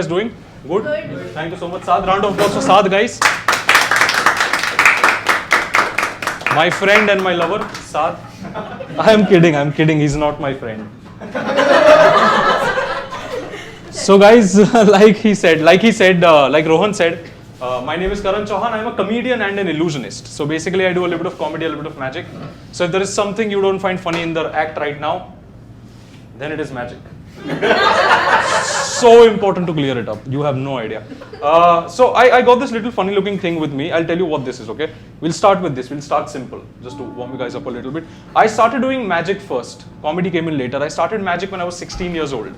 guys doing? Good? Good. Thank you so much. Saad, round of applause for Saad, guys. My friend and my lover, Saad. I am kidding. He's not my friend. So guys, like Rohan said, my name is Karan Chauhan. I'm a comedian and an illusionist. So basically I do a little bit of comedy, a little bit of magic. So if there is something you don't find funny in the act right now, then it is magic. So important to clear it up. You have no idea. So I got this little funny looking thing with me. I'll tell you what this is, okay? We'll start with this. We'll start simple, just to warm you guys up a little bit. I started doing magic first. Comedy came in later. I started magic when I was 16 years old.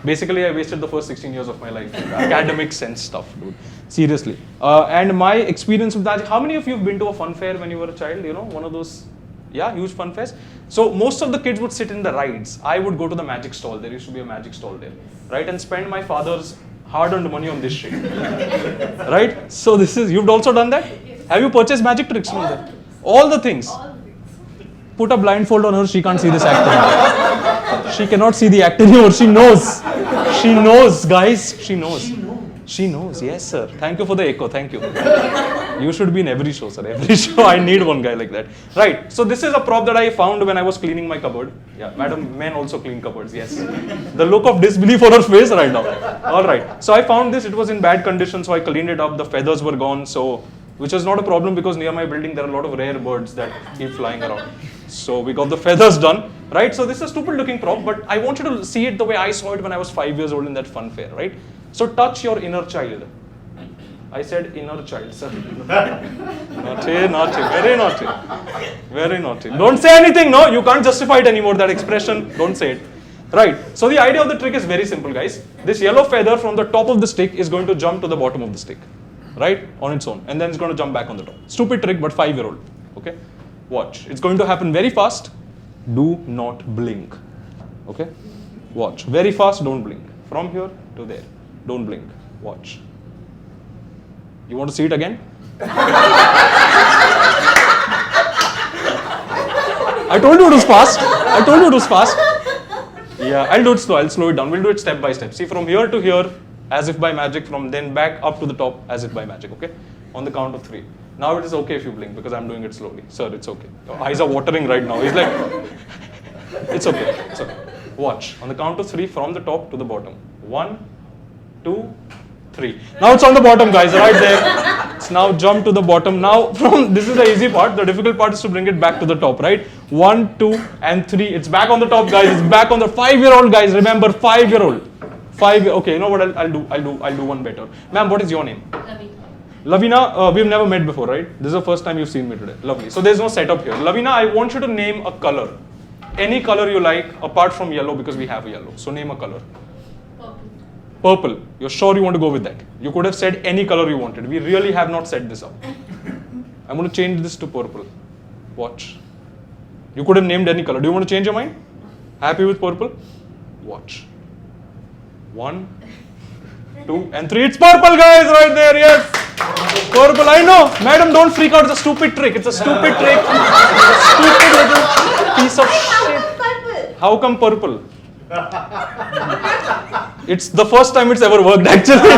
Basically, I wasted the first 16 years of my life. Academic sense stuff, dude. Seriously. And my experience with magic, how many of you have been to a fun fair when you were a child? You know, one of those, yeah, huge fun fairs. So most of the kids would sit in the rides. I would go to the magic stall. There used to be a magic stall there, right? And spend my father's hard-earned money on this shit, right? So this is, you've also done that? Yes. Have you purchased magic tricks from there? All the things. Put a blindfold on her, she can't see this actor. She cannot see the actor anymore, she knows. She knows, guys, she knows. She knows, yes sir. Thank you for the echo, thank you. You should be in every show, sir, every show. I need one guy like that. Right, so this is a prop that I found when I was cleaning my cupboard. Yeah, madam, men also clean cupboards, yes. The look of disbelief on her face right now. Alright, so I found this, it was in bad condition, so I cleaned it up, the feathers were gone, so, which is not a problem because near my building there are a lot of rare birds that keep flying around. So we got the feathers done, right? So this is a stupid looking prop, but I want you to see it the way I saw it when I was 5 years old in that fun fair, right? So touch your inner child. I said inner child, sir. Naughty, very naughty. Very naughty. Don't say anything, no, you can't justify it anymore, that expression, don't say it. Right, so the idea of the trick is very simple, guys. This yellow feather from the top of the stick is going to jump to the bottom of the stick, right, on its own, and then it's going to jump back on the top. Stupid trick, but 5-year-old, okay? Watch, it's going to happen very fast. Do not blink, okay? Watch, very fast, don't blink. From here to there, don't blink, watch. You want to see it again? I told you it was fast. I told you it was fast. Yeah, I'll do it slow. I'll slow it down. We'll do it step by step. See, from here to here, as if by magic. From then back up to the top, as if by magic. Okay? On the count of 3. Now it is okay if you blink because I'm doing it slowly. Sir, it's okay. Your eyes are watering right now. He's like, it's okay. So, watch. On the count of 3, from the top to the bottom. 1, 2, 3. Now it's on the bottom, guys, right there. It's now jump to the bottom. Now, from this is the easy part. The difficult part is to bring it back to the top, right? 1, 2, and 3. It's back on the top, guys. It's back on the 5-year-old, guys. Remember, 5-year-old. Okay, you know what? I'll do one better. Ma'am, what is your name? Lavina, we've never met before, right? This is the first time you've seen me today. Lovely. So there's no setup here. Lavina, I want you to name a color. Any color you like, apart from yellow, because we have a yellow. So name a color. Purple. You're sure you want to go with that? You could have said any color you wanted. We really have not set this up. I'm going to change this to purple. Watch. You could have named any color. Do you want to change your mind? Happy with purple? Watch. 1, 2, and 3. It's purple, guys, right there. Yes. Purple. I know. Madam, don't freak out. It's a stupid trick. It's a stupid trick. It's a stupid little piece of shit. How come purple? It's the first time it's ever worked, actually.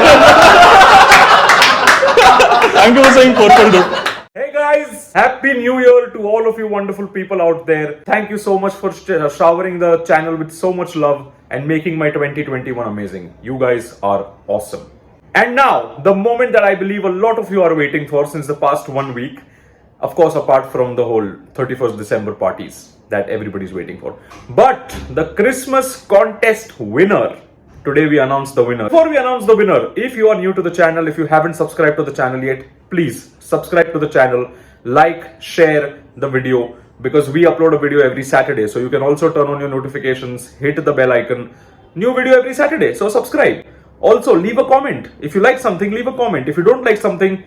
Thank you for saying purple, dude. Hey guys, Happy New Year to all of you wonderful people out there. Thank you so much for showering the channel with so much love and making my 2021 amazing. You guys are awesome. And now, the moment that I believe a lot of you are waiting for since the past 1 week, of course, apart from the whole 31st December parties that everybody's waiting for. But the Christmas contest winner. Today we announce the winner. Before we announce the winner, if you are new to the channel, if you haven't subscribed to the channel yet, please subscribe to the channel, like, share the video, because we upload a video every Saturday. So you can also turn on your notifications, hit the bell icon. New video every Saturday, so subscribe. Also, leave a comment. If you like something, leave a comment. If you don't like something,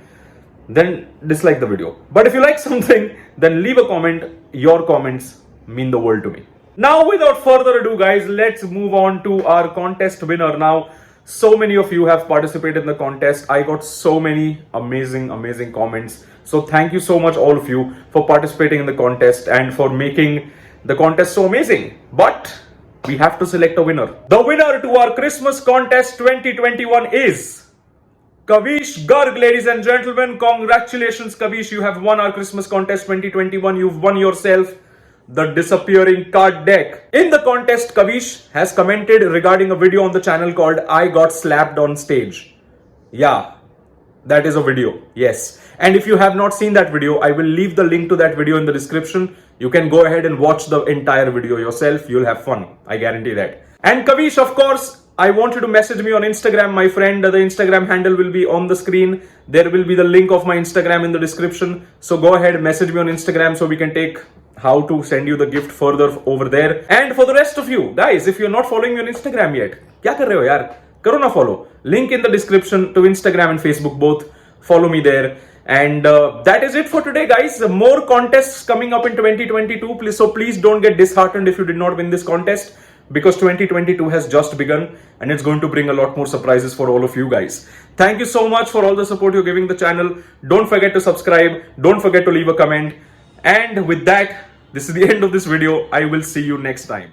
then dislike the video. But if you like something, then leave a comment. Your comments mean the world to me. Now, without further ado, guys, let's move on to our contest winner. Now, so many of you have participated in the contest. I got so many amazing comments. So thank you so much, all of you, for participating in the contest and for making the contest so amazing. But we have to select a winner. The winner to our Christmas contest 2021 is Kavish Garg, ladies and gentlemen. Congratulations, Kavish. You have won our Christmas contest 2021. You've won yourself the disappearing card deck. In the contest, Kavish has commented regarding a video on the channel called I Got Slapped on Stage. Yeah, that is a video. Yes. And if you have not seen that video, I will leave the link to that video in the description. You can go ahead and watch the entire video yourself. You'll have fun. I guarantee that. And Kavish, of course, I want you to message me on Instagram, my friend. The Instagram handle will be on the screen. There will be the link of my Instagram in the description. So go ahead, message me on Instagram so we can take how to send you the gift further over there. And for the rest of you guys, if you're not following me on Instagram yet, kya kar rahe ho yaar? Karo na follow. Link in the description to Instagram and Facebook both. Follow me there. And that is it for today, guys. More contests coming up in 2022. So please don't get disheartened if you did not win this contest, because 2022 has just begun and it's going to bring a lot more surprises for all of you guys. Thank you so much for all the support you're giving the channel. Don't forget to subscribe. Don't forget to leave a comment. And with that, this is the end of this video. I will see you next time.